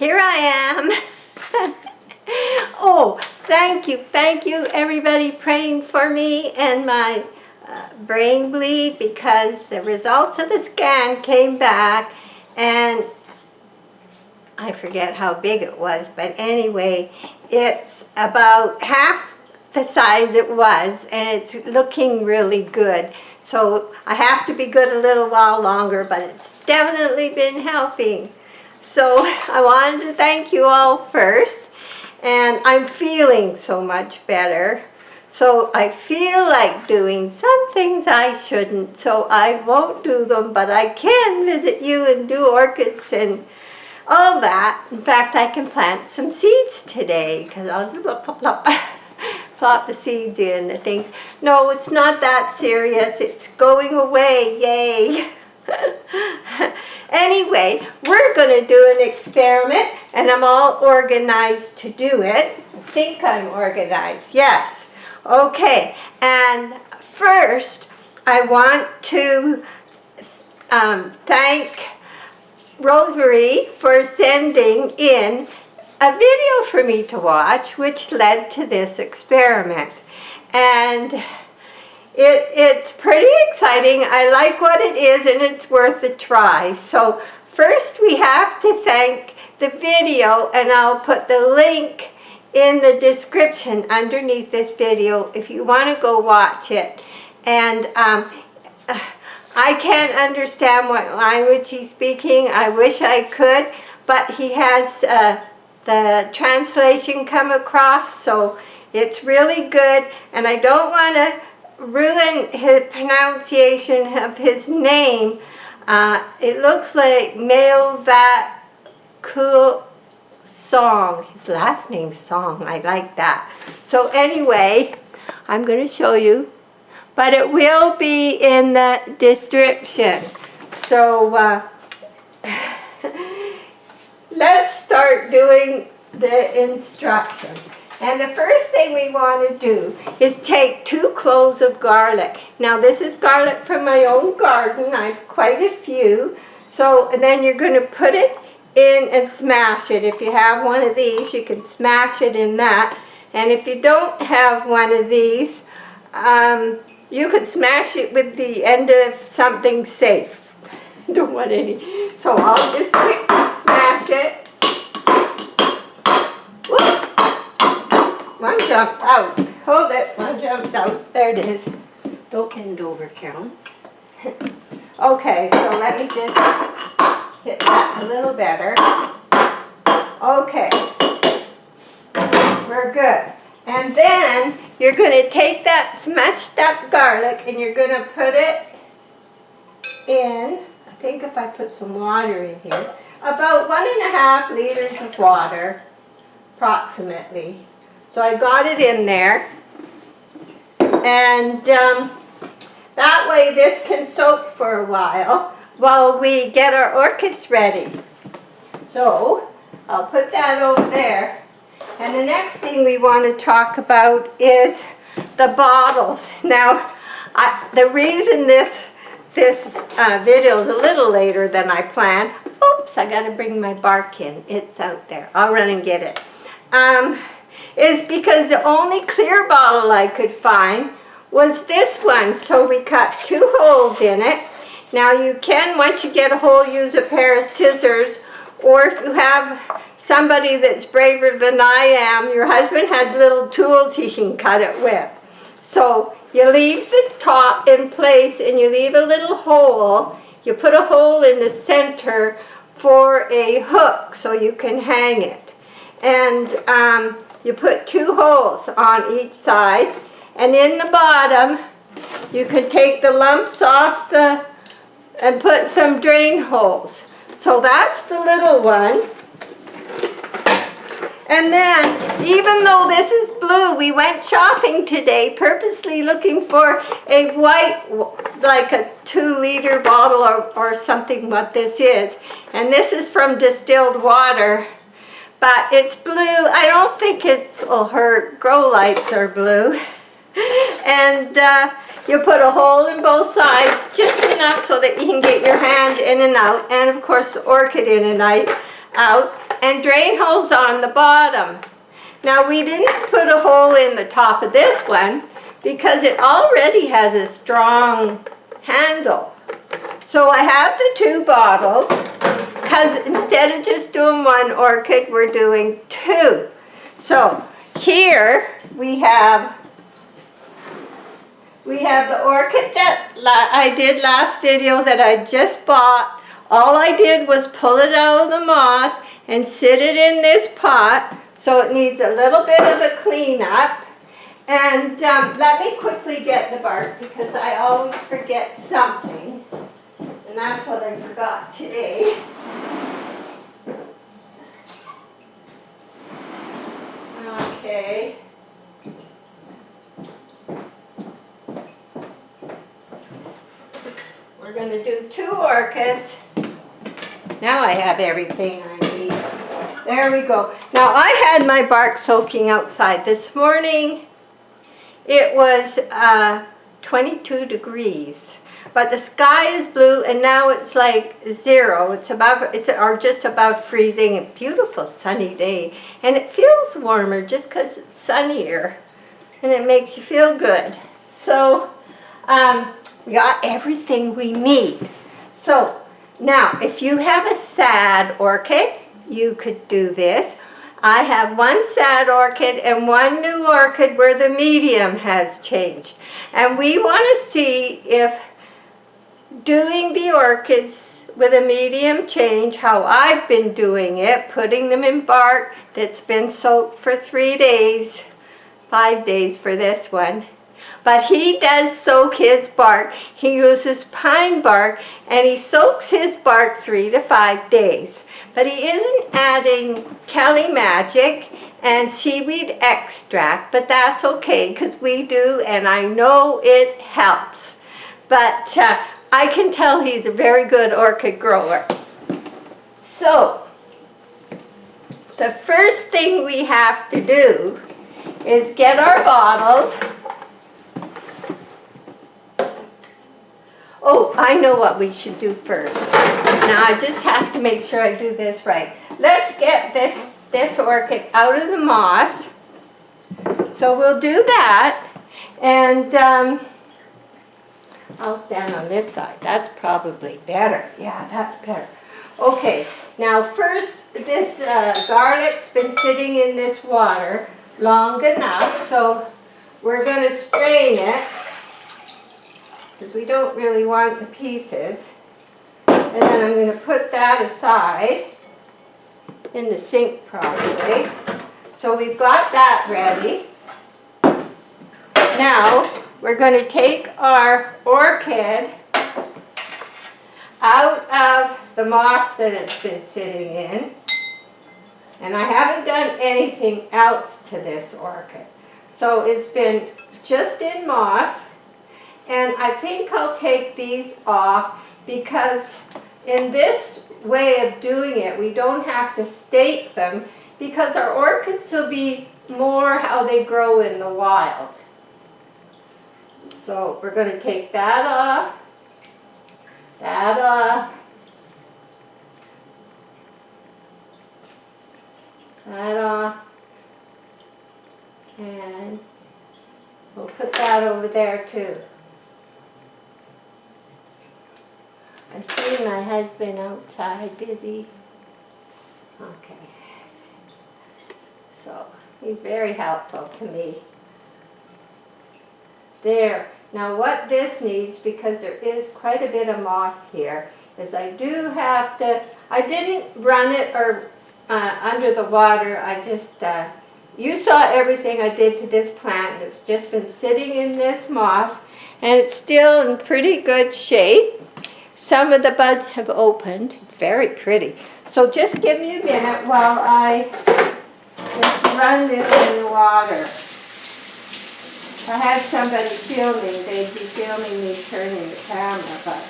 here I am. Oh, thank you everybody praying for me and my brain bleed, because the results of the scan came back and I forget how big it was, but anyway, it's about half the size it was, and it's looking really good. So I have to be good a little while longer, but it's definitely been helping. So I wanted to thank you all first, and I'm feeling so much better. So I feel like doing some things I shouldn't, so I won't do them, but I can visit you and do orchids and all that. In fact, I can plant some seeds today, because I'll plop the seeds in the things. No, it's not that serious. It's going away. Yay. Anyway, we're going to do an experiment, and I'm all organized to do it. I think I'm organized. Yes. Okay. And first, I want to thank Rosemary for sending in a video for me to watch, which led to this experiment. And it's pretty exciting. I like what it is, and it's worth a try. So first we have to thank the video, and I'll put the link in the description underneath this video if you want to go watch it. And I can't understand what language he's speaking. I wish I could, but he has the translation come across, so it's really good. And I don't want to ruin his pronunciation of his name. It looks like Melvat Cool Song. His last name's Song. I like that. So anyway, I'm going to show you, but it will be in the description. So let's start doing the instructions. And the first thing we want to do is take 2 cloves of garlic. Now this is garlic from my own garden. I have quite a few. So and then you're going to put it in and smash it. If you have one of these, you can smash it in that. And if you don't have one of these, you could smash it with the end of something safe. Don't want any. So I'll just quickly smash it. Whoop. One jumped out. Hold it. One jumped out. There it is. Don't bend over, Carolyn. Okay, so let me just hit that a little better. Okay. We're good. And then you're going to take that smashed up garlic and you're going to put it in, I think if I put some water in here, about 1.5 liters of water, approximately. So I got it in there. And that way this can soak for a while we get our orchids ready. So I'll put that over there. And the next thing we want to talk about is the bottles. Now, the reason this video is a little later than I planned, oops, I got to bring my bark in. It's out there. I'll run and get it. Is because the only clear bottle I could find was this one. So we cut 2 holes in it. Now you can, once you get a hole, use a pair of scissors, or if you have somebody that's braver than I am, your husband has little tools he can cut it with. So you leave the top in place and you leave a little hole. You put a hole in the center for a hook so you can hang it. And you put 2 holes on each side. And in the bottom, you can take the lumps off and put some drain holes. So that's the little one. And then, even though this is blue, we went shopping today purposely looking for a white, like a 2-liter bottle or something what this is. And this is from distilled water, but it's blue. I don't think her grow lights are blue. And you put a hole in both sides, just enough so that you can get your hand in and out, and of course the orchid in and out. out and drain holes on the bottom. Now we didn't put a hole in the top of this one because it already has a strong handle. So I have the 2 bottles because instead of just doing 1 orchid, we're doing 2. So here we have the orchid that I did last video that I just bought. All I did was pull it out of the moss and sit it in this pot, so it needs a little bit of a cleanup. And let me quickly get the bark because I always forget something. And that's what I forgot today. Okay. We're going to do 2 orchids. Now I have everything I need. There we go. Now I had my bark soaking outside this morning. It was 22 degrees, but the sky is blue and now it's like 0. Or just above freezing. A beautiful sunny day, and it feels warmer just because it's sunnier, and it makes you feel good. So we got everything we need. So now, if you have a sad orchid, you could do this. I have 1 sad orchid and 1 new orchid where the medium has changed. And we want to see if doing the orchids with a medium change, how I've been doing it, putting them in bark that's been soaked for 3 days, 5 days for this one. But he does soak his bark. He uses pine bark and he soaks his bark 3 to 5 days. But he isn't adding Kelly Magic and seaweed extract, but that's okay because we do, and I know it helps. But I can tell he's a very good orchid grower. So the first thing we have to do is get our bottles. Oh, I know what we should do first. Now I just have to make sure I do this right. Let's get this orchid out of the moss. So we'll do that. And I'll stand on this side. That's probably better. Yeah, that's better. Okay, now first, this garlic's been sitting in this water long enough. So we're going to strain it, because we don't really want the pieces. And then I'm going to put that aside in the sink probably. So we've got that ready. Now we're going to take our orchid out of the moss that it's been sitting in. And I haven't done anything else to this orchid. So it's been just in moss. And I think I'll take these off because in this way of doing it, we don't have to stake them because our orchids will be more how they grow in the wild. So we're going to take that off, that off, that off, and we'll put that over there too. I see my husband outside busy. Okay. So he's very helpful to me. There. Now what this needs, because there is quite a bit of moss here, is I do have to, I didn't run it or under the water. I just, you saw everything I did to this plant. It's just been sitting in this moss and it's still in pretty good shape. Some of the buds have opened. It's very pretty. So just give me a minute while I just run this in the water. If I had somebody filming, they'd be filming me turning the camera, but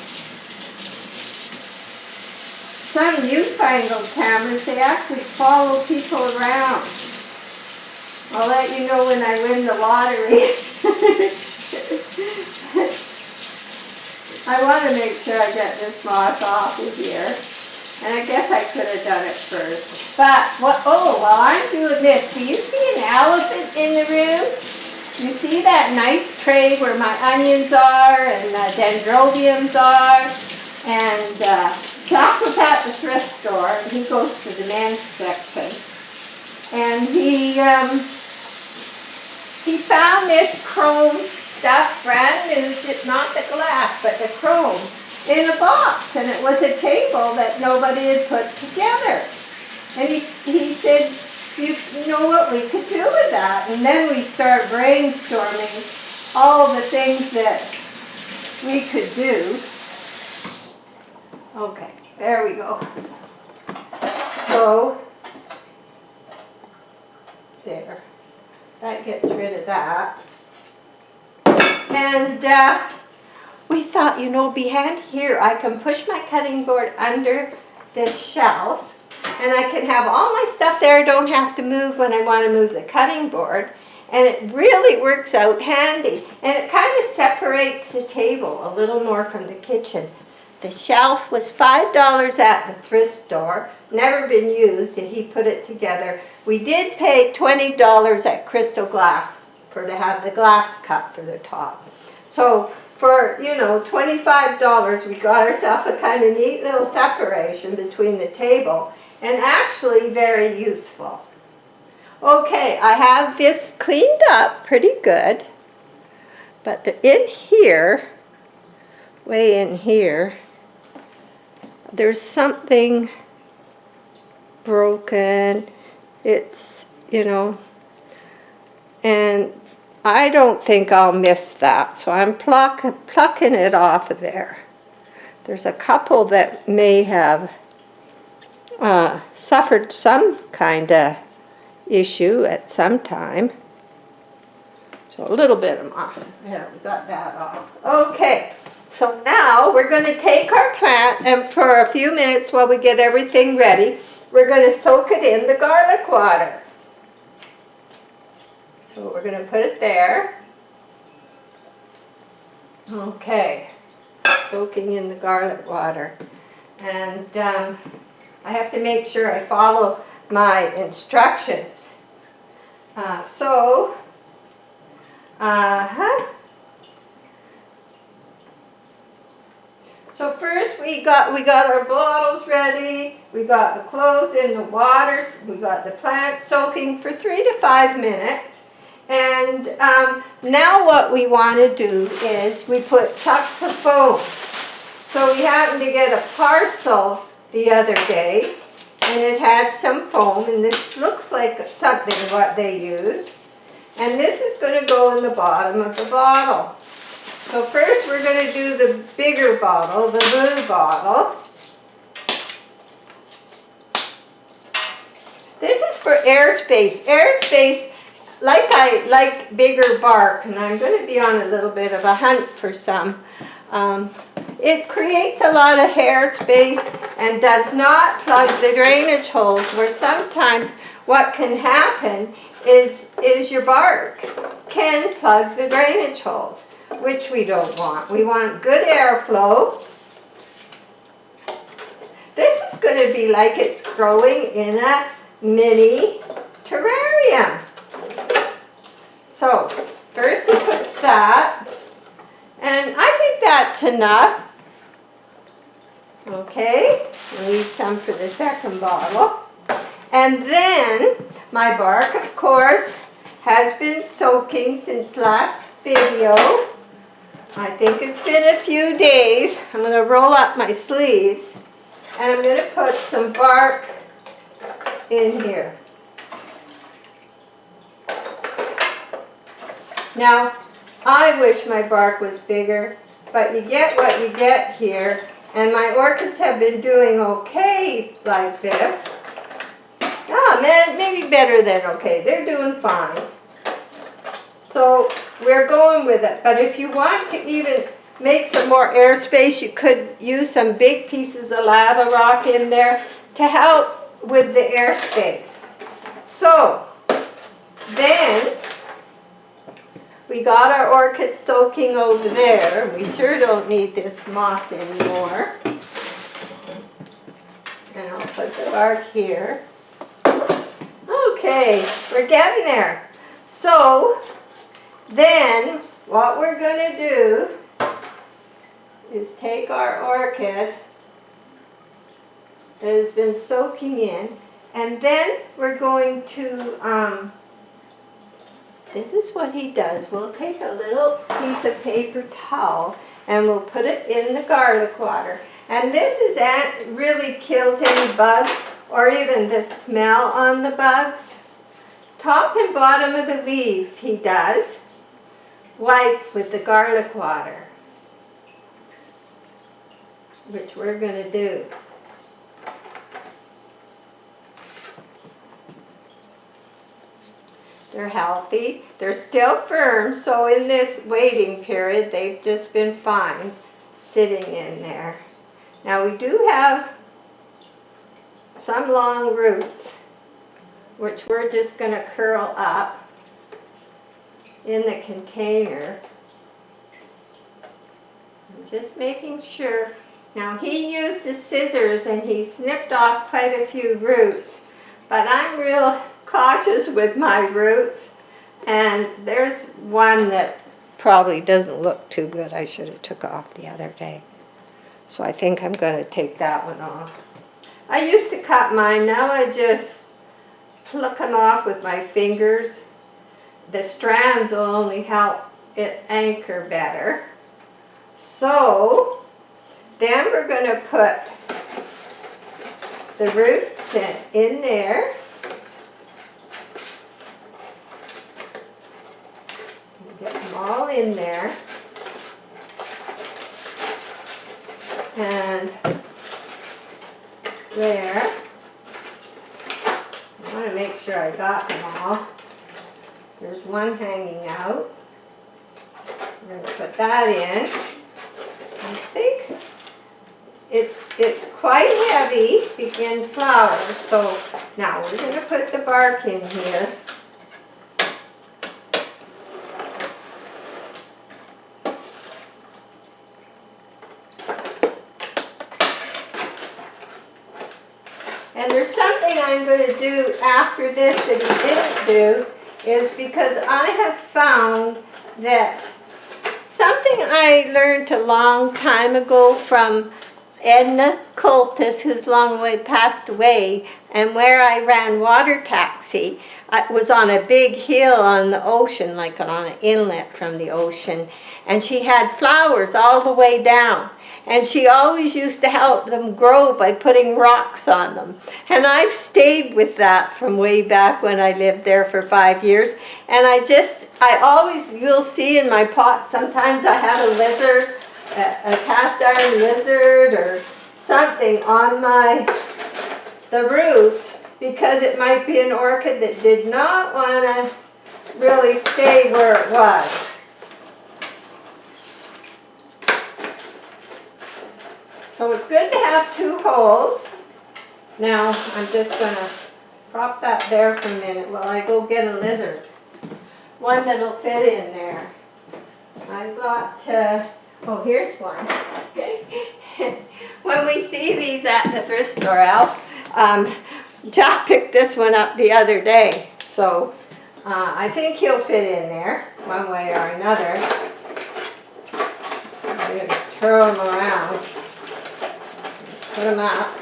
some newfangled cameras, they actually follow people around. I'll let you know when I win the lottery. I want to make sure I get this moss off of here. And I guess I could have done it first. But, while I'm doing this, do you see an elephant in the room? You see that nice tray where my onions are and dendrobiums are? And Jack was at the thrift store, and he goes to the men's section. And he found this chrome stuff, brand new, not the glass, but the chrome, in a box. And it was a table that nobody had put together. And he said, you know what we could do with that? And then we start brainstorming all the things that we could do. Okay, there we go. So, there. That gets rid of that. And we thought, behind here I can push my cutting board under this shelf. And I can have all my stuff there. I don't have to move when I want to move the cutting board. And it really works out handy. And it kind of separates the table a little more from the kitchen. The shelf was $5 at the thrift store. Never been used, and he put it together. We did pay $20 at Crystal Glass to have the glass cup for the top. So for, $25, we got ourselves a kind of neat little separation between the table. And actually very useful. Okay, I have this cleaned up pretty good. But in here, way in here, there's something broken. It's, and I don't think I'll miss that. So I'm plucking it off of there. There's a couple that may have suffered some kind of issue at some time. So a little bit of moss. Yeah, we got that off. Okay, so now we're going to take our plant, and for a few minutes while we get everything ready, we're going to soak it in the garlic water. So we're going to put it there. Okay, soaking in the garlic water. And I have to make sure I follow my instructions. So first we got our bottles ready. We got the clothes in the water. We got the plant soaking for 3 to 5 minutes. And now what we want to do is we put chunks of foam. So we happened to get a parcel the other day, and it had some foam, and this looks like something what they used. And this is going to go in the bottom of the bottle. So first we're going to do the bigger bottle, the blue bottle. This is for airspace. Airspace, I like bigger bark, and I'm going to be on a little bit of a hunt for some. It creates a lot of hair space and does not plug the drainage holes, where sometimes what can happen is your bark can plug the drainage holes, which we don't want. We want good airflow. This is going to be like it's growing in a mini terrarium. So first he puts that, and I think that's enough. Okay, leave some for the second bottle. And then my bark, of course, has been soaking since last video. I think it's been a few days. I'm going to roll up my sleeves, and I'm going to put some bark in here. Now, I wish my bark was bigger, but you get what you get here. And my orchids have been doing okay like this. Ah, man, maybe better than okay. They're doing fine. So we're going with it. But if you want to even make some more airspace, you could use some big pieces of lava rock in there to help with the airspace. So then we got our orchids soaking over there. We sure don't need this moss anymore. put the bark here. Okay, we're getting there. So then what we're going to do is take our orchid that has been soaking in, and then we're going to, this is what he does. We'll take a little piece of paper towel and we'll put it in the garlic water. And this really kills any bugs or even the smell on the bugs. Top and bottom of the leaves he does wipe with the garlic water, which we're going to do. They're healthy. They're still firm, so in this waiting period, they've just been fine sitting in there. Now we do have some long roots, which we're just going to curl up in the container. I'm just making sure. Now he used the scissors and he snipped off quite a few roots, but I'm real cautious with my roots, and there's one that probably doesn't look too good. I should have took off the other day. So I think I'm going to take that one off. I used to cut mine. Now I just pluck them off with my fingers. The strands will only help it anchor better. So then we're going to put the roots in there. Get them all in there. And there. I want to make sure I got them all. There's one hanging out. I'm going to put that in. I think it's quite heavy in flowers. So now we're going to put the bark in here. And there's something I'm going to do after this that he didn't do, is because I have found that something I learned a long time ago from Edna Coltis, who's long passed away, and where I ran water taxi, I was on a big hill on the ocean, like on an inlet from the ocean, and she had flowers all the way down. And she always used to help them grow by putting rocks on them. And I've stayed with that from way back when I lived there for 5 years. And I always, you'll see in my pot, sometimes I have a lizard, a cast iron lizard or something on the roots, because it might be an orchid that did not want to really stay where it was. So it's good to have 2 holes. Now I'm just going to prop that there for a minute while I go get a lizard. One that'll fit in there. I've got, oh, here's one. When we see these at the thrift store, Alf, Jack picked this one up the other day. So I think he'll fit in there one way or another. I'm going to twirl him around. Put them up.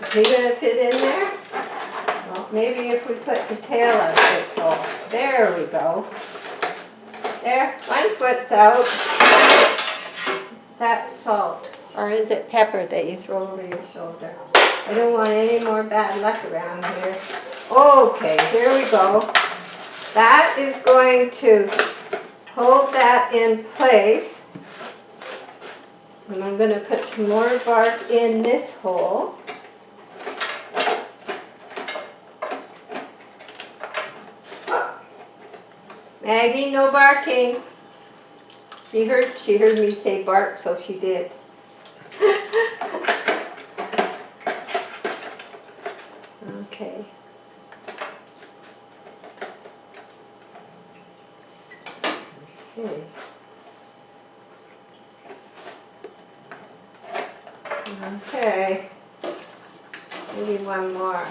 Is he going to fit in there? Well, maybe if we put the tail out this hole. There we go. There, 1 foot's out. That's salt. Or is it pepper that you throw over your shoulder? I don't want any more bad luck around here. Okay, here we go. That is going to hold that in place. And I'm going to put some more bark in this hole. Maggie, no barking. She heard me say bark, so she did. Okay. Okay. Okay. Maybe one more.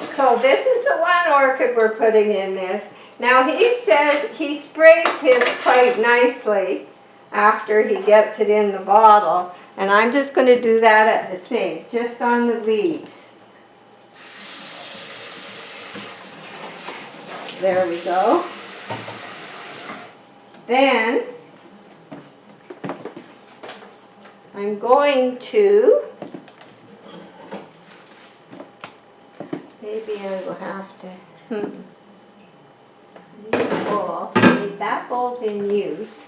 So this is the one orchid we're putting in this. Now he says he sprays his quite nicely after he gets it in the bottle. And I'm just going to do that at the sink, just on the leaves. There we go. Then I'm going to, maybe I will have to, need a bowl. That bowl's in use.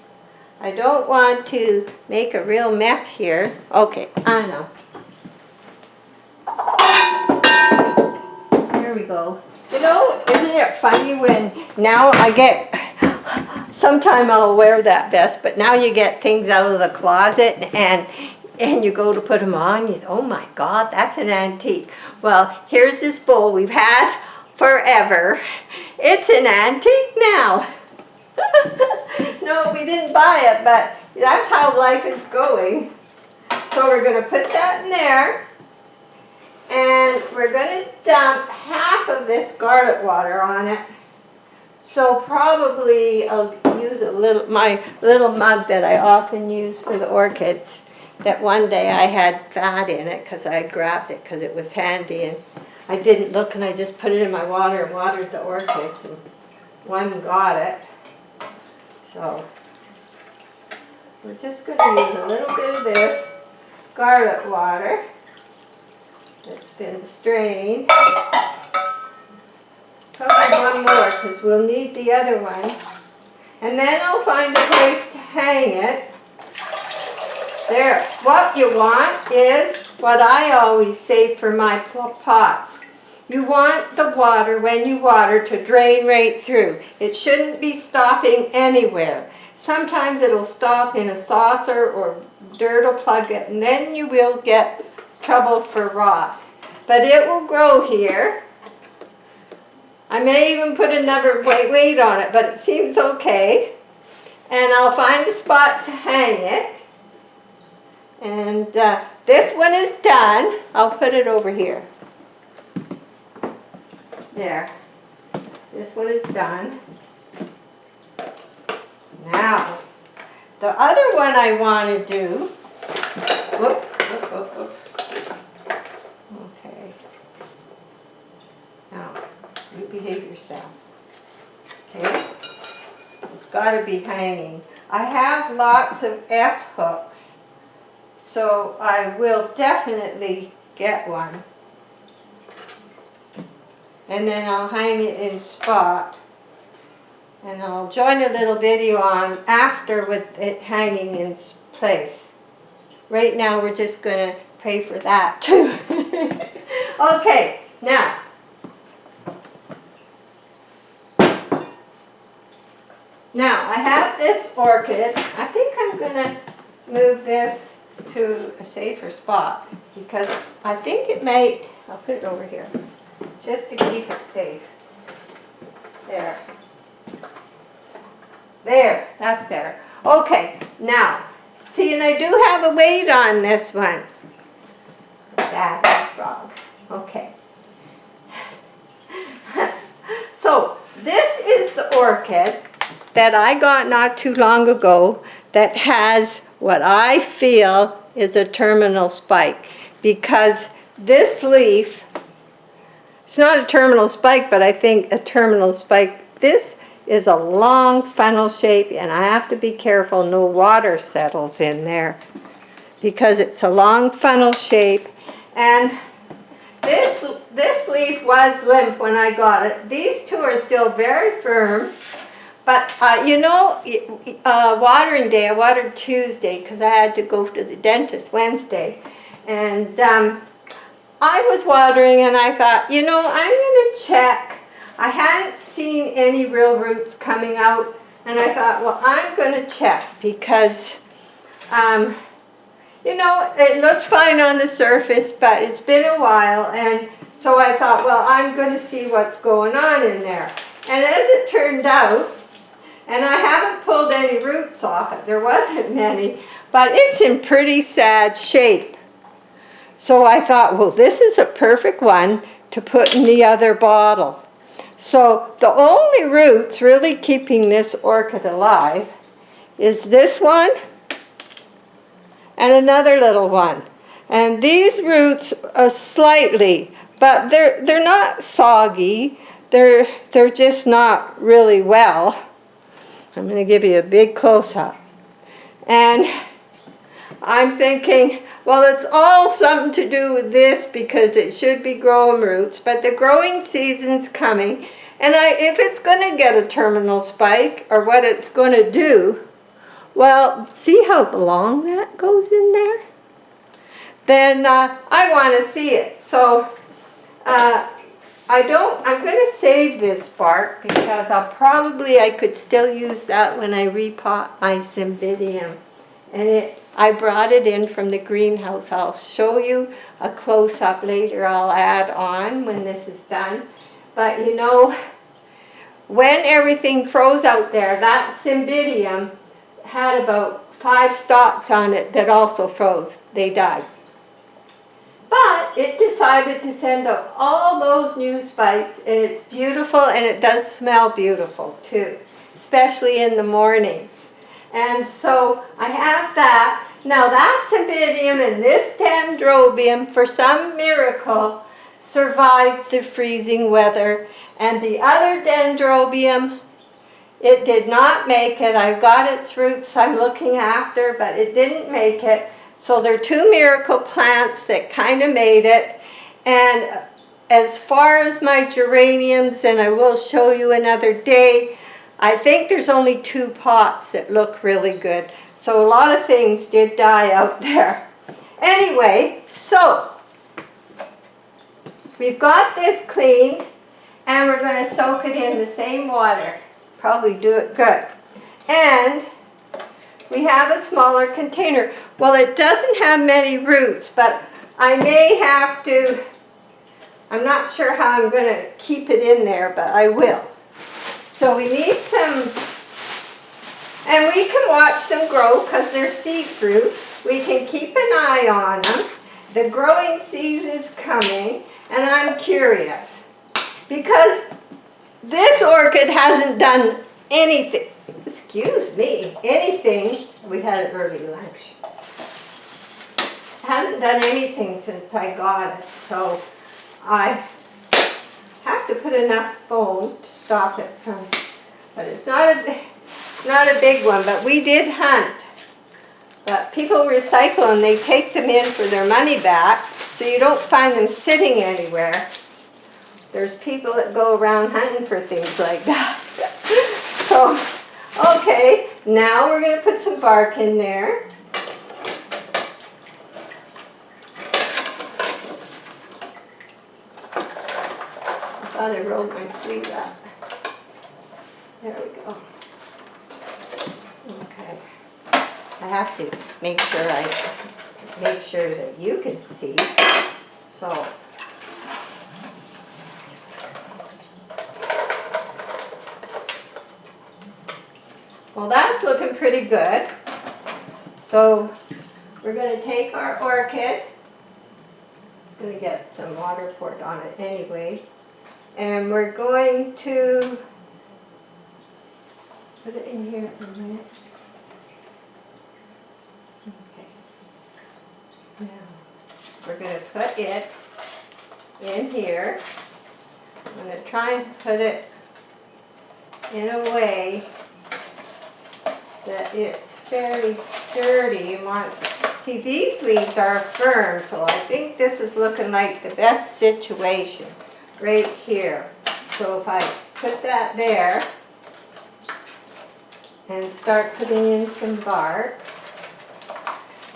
I don't want to make a real mess here. Okay, I know. There we go. You know, isn't it funny when now I get, sometime I'll wear that vest, but now you get things out of the closet and you go to put them on, you, oh my God, that's an antique. Well, here's this bowl we've had forever. It's an antique now. No, we didn't buy it, but that's how life is going. So we're going to put that in there. And we're going to dump half of this garlic water on it. So probably I'll use my little mug that I often use for the orchids. That one day I had fat in it because I had grabbed it because it was handy. And I didn't look and I just put it in my water and watered the orchids. And one got it. So we're just going to use a little bit of this garlic water. It's been strained. Probably one more because we'll need the other one. And then I'll find a place to hang it. There. What you want is what I always say for my pots. You want the water, when you water, to drain right through. It shouldn't be stopping anywhere. Sometimes it'll stop in a saucer or dirt will plug it, and then you will get trouble for rot. But it will grow here. I may even put another weight on it, but it seems okay. And I'll find a spot to hang it. And this one is done. I'll put it over here. There. This one is done. Now, the other one I want to do, whoop. Okay. Now, you behave yourself. Okay? It's got to be hanging. I have lots of S hooks, so I will definitely get one. And then I'll hang it in spot. And I'll join a little video on after with it hanging in place. Right now we're just going to pray for that too. Okay, now. Now I have this orchid. I think I'm going to move this to a safer spot because I think it might, I'll put it over here, just to keep it safe. There. There, that's better. Okay, now, see, and I do have a weight on this one. That frog. Okay. So, this is the orchid that I got not too long ago that has what I feel is a terminal spike. Because this leaf, it's not a terminal spike, but I think a terminal spike, this is a long funnel shape, and I have to be careful no water settles in there because it's a long funnel shape. And this leaf was limp when I got it. These two are still very firm, but you know, watering day, I watered Tuesday because I had to go to the dentist Wednesday, and I was watering and I thought, you know, I'm going to check. I hadn't seen any real roots coming out, and I thought, well, I'm going to check because, you know, it looks fine on the surface, but it's been a while, and so I thought, well, I'm going to see what's going on in there. And as it turned out, and I haven't pulled any roots off it, there wasn't many, but it's in pretty sad shape. So I thought, well, this is a perfect one to put in the other bottle. So the only roots really keeping this orchid alive is this one and another little one. And these roots slightly, but they're not soggy. They're just not really well. I'm going to give you a big close-up. And I'm thinking, well, it's all something to do with this because it should be growing roots, but the growing season's coming, and if it's going to get a terminal spike or what it's going to do, well, see how long that goes in there? Then I want to see it. So I'm going to save this bark because I could still use that when I repot my cymbidium. And I brought it in from the greenhouse. I'll show you a close-up later. I'll add on when this is done. But you know, when everything froze out there, that cymbidium had about 5 stalks on it that also froze. They died. But it decided to send up all those new spikes, and it's beautiful, and it does smell beautiful too, especially in the mornings. And so I have that. Now that cymbidium and this dendrobium, for some miracle, survived the freezing weather. And the other dendrobium, it did not make it. I've got its roots I'm looking after, but it didn't make it. So they're 2 miracle plants that kind of made it. And as far as my geraniums, and I will show you another day, I think there's only 2 pots that look really good. So a lot of things did die out there. Anyway, so we've got this clean, and we're going to soak it in the same water. Probably do it good. And we have a smaller container. Well, it doesn't have many roots, but I may have to, I'm not sure how I'm going to keep it in there, but I will. So we need some, and we can watch them grow because they're see-through. We can keep an eye on them. The growing season's coming, and I'm curious because this orchid hasn't done anything, anything. We had an early lunch. Hasn't done anything since I got it, so I have to put enough foam to stop it from, but it's not a big one, but we did hunt. But people recycle and they take them in for their money back, so you don't find them sitting anywhere. There's people that go around hunting for things like that. So, okay, now we're going to put some bark in there. I thought I rolled my sleeve up. There we go. Okay. I have to make sure that you can see. So well, that's looking pretty good. So we're going to take our orchid. Just going to get some water poured on it anyway. And we're going to put it in here for a minute. Okay. Now, we're going to put it in here. I'm going to try and put it in a way that it's fairly sturdy and wants. See, these leaves are firm, so I think this is looking like the best situation right here. So if I put that there and start putting in some bark.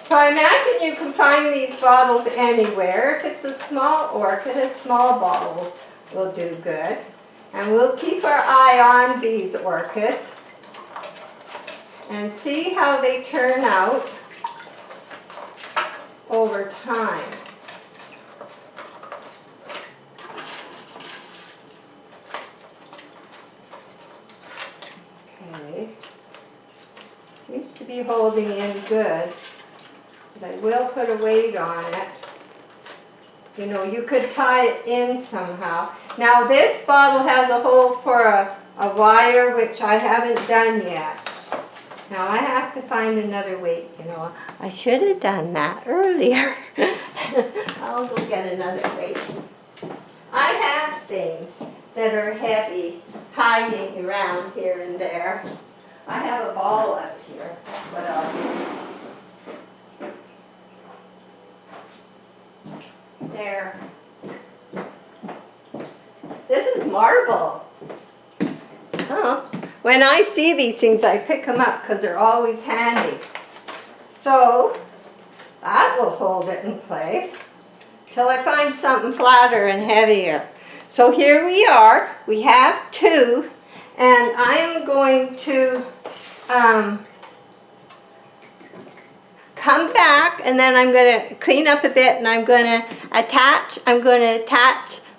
So I imagine you can find these bottles anywhere. If it's a small orchid, a small bottle will do good. And we'll keep our eye on these orchids and see how they turn out over time. Okay, seems to be holding in good, but I will put a weight on it You know, you could tie it in somehow. Now this bottle has a hole for a wire, which I haven't done yet. Now I have to find another weight, you know. I should have done that earlier. I'll go get another weight. I have things that are heavy hiding around here and there. I have a ball up here. That's what I'll do. There. This is marble. Oh. When I see these things, I pick them up because they're always handy. So that will hold it in place till I find something flatter and heavier. So here we are. We have two, and I am going to come back, and then I'm going to clean up a bit, and I'm going to attach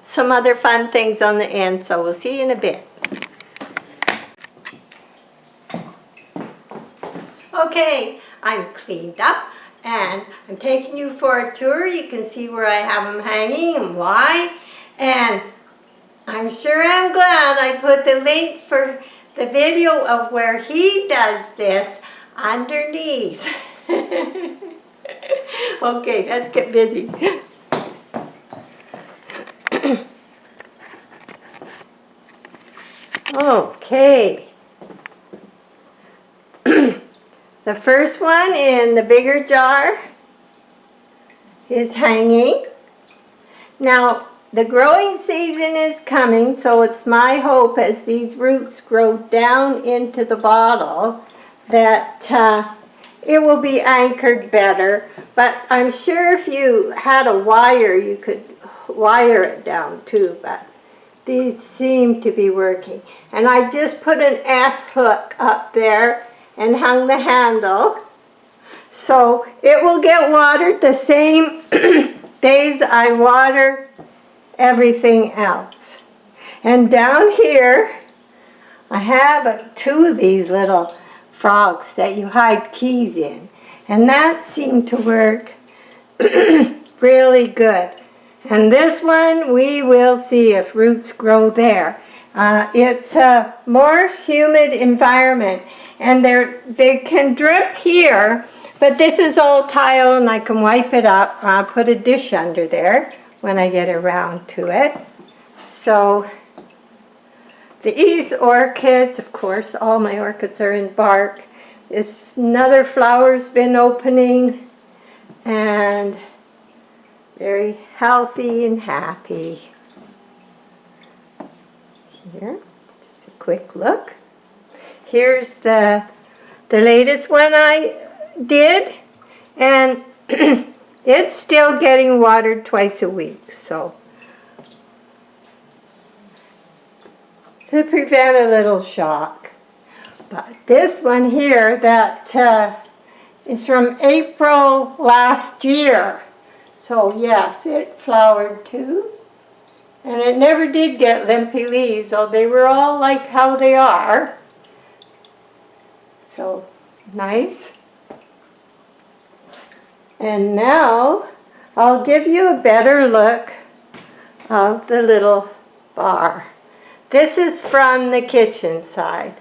some other fun things on the end. So we'll see you in a bit. Okay, I'm cleaned up and I'm taking you for a tour. You can see where I have them hanging and why. And I'm sure I'm glad I put the link for the video of where he does this underneath. Okay, let's get busy. Okay. The first one in the bigger jar is hanging. Now, the growing season is coming, so it's my hope as these roots grow down into the bottle that it will be anchored better. But I'm sure if you had a wire, you could wire it down too, but these seem to be working. And I just put an S hook up there and hung the handle, so it will get watered the same days I water everything else. And down here I have two of these little frogs that you hide keys in, and that seemed to work really good. And this one, we will see if roots grow there. It's a more humid environment, and they can drip here, but this is all tile and I can wipe it up. I'll put a dish under there when I get around to it. So these orchids, of course, all my orchids are in bark. This another flower's been opening and very healthy and happy. Here, just a quick look. Here's the latest one I did, and it's still getting watered twice a week, so to prevent a little shock. But this one here that is from April last year, so yes, it flowered too. And it never did get limpy leaves, so they were all like how they are. So nice. And now I'll give you a better look of the little bar. This is from the kitchen side.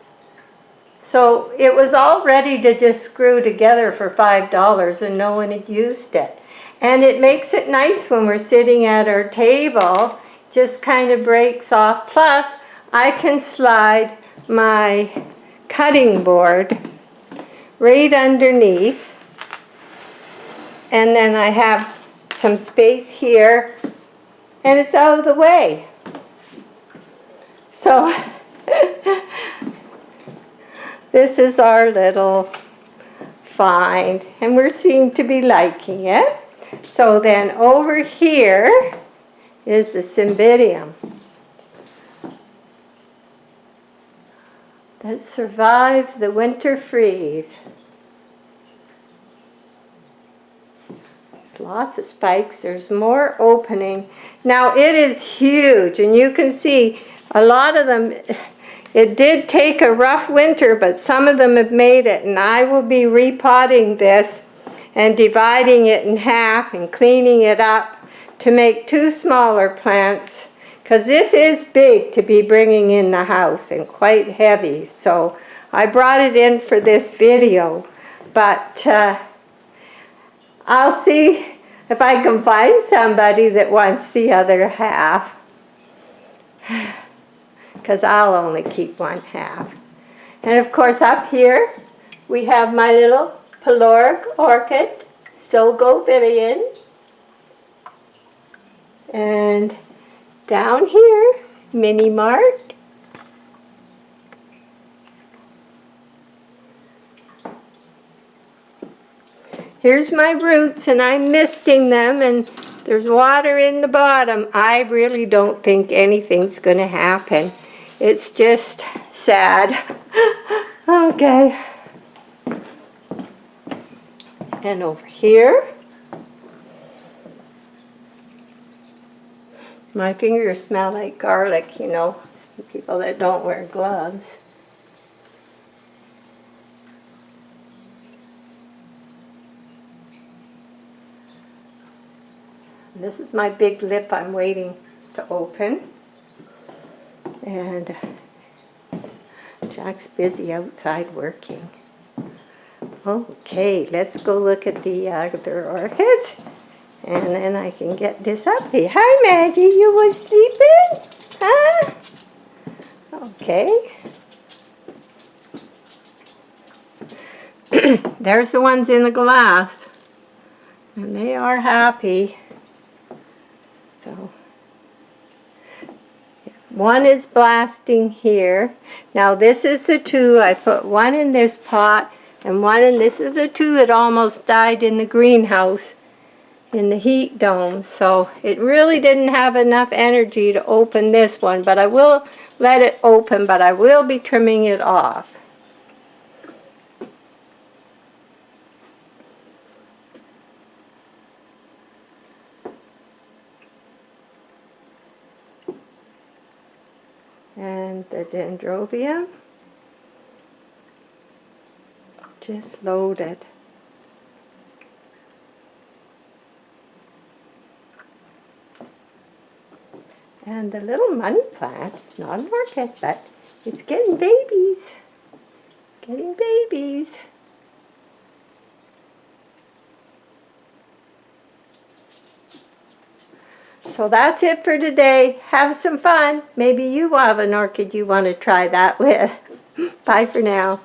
So it was all ready to just screw together for $5 and no one had used it. And it makes it nice when we're sitting at our table. Just kind of breaks off. Plus, I can slide my cutting board right underneath. And then I have some space here, and it's out of the way. So, this is our little find, and we seem to be liking it. So then over here is the cymbidium that survived the winter freeze. There's lots of spikes. There's more opening. Now it is huge, and you can see a lot of them. It did take a rough winter, but some of them have made it, and I will be repotting this and dividing it in half and cleaning it up to make 2 smaller plants, because this is big to be bringing in the house and quite heavy. So I brought it in for this video, but I'll see if I can find somebody that wants the other half, because I'll only keep 1/2. And of course up here we have my little Peloric orchid, Vivian. And down here, Mini Mart. Here's my roots, and I'm misting them, and there's water in the bottom. I really don't think anything's going to happen. It's just sad. Okay. And over here, my fingers smell like garlic, you know, people that don't wear gloves. This is my big lip I'm waiting to open. And Jack's busy outside working. Okay, let's go look at the other orchids. And then I can get this up here. Hi, Maggie, you was sleeping? Huh? Okay. There's the ones in the glass. And they are happy. So, one is blasting here. Now this is the 2. I put one in this pot and one in this is the 2 that almost died in the greenhouse in the heat dome. So it really didn't have enough energy to open this one, but I will let it open, but I will be trimming it off. And the dendrobium just loaded. And the little money plant, it's not an orchid, but it's getting babies. Getting babies. So that's it for today. Have some fun. Maybe you have an orchid you want to try that with. Bye for now.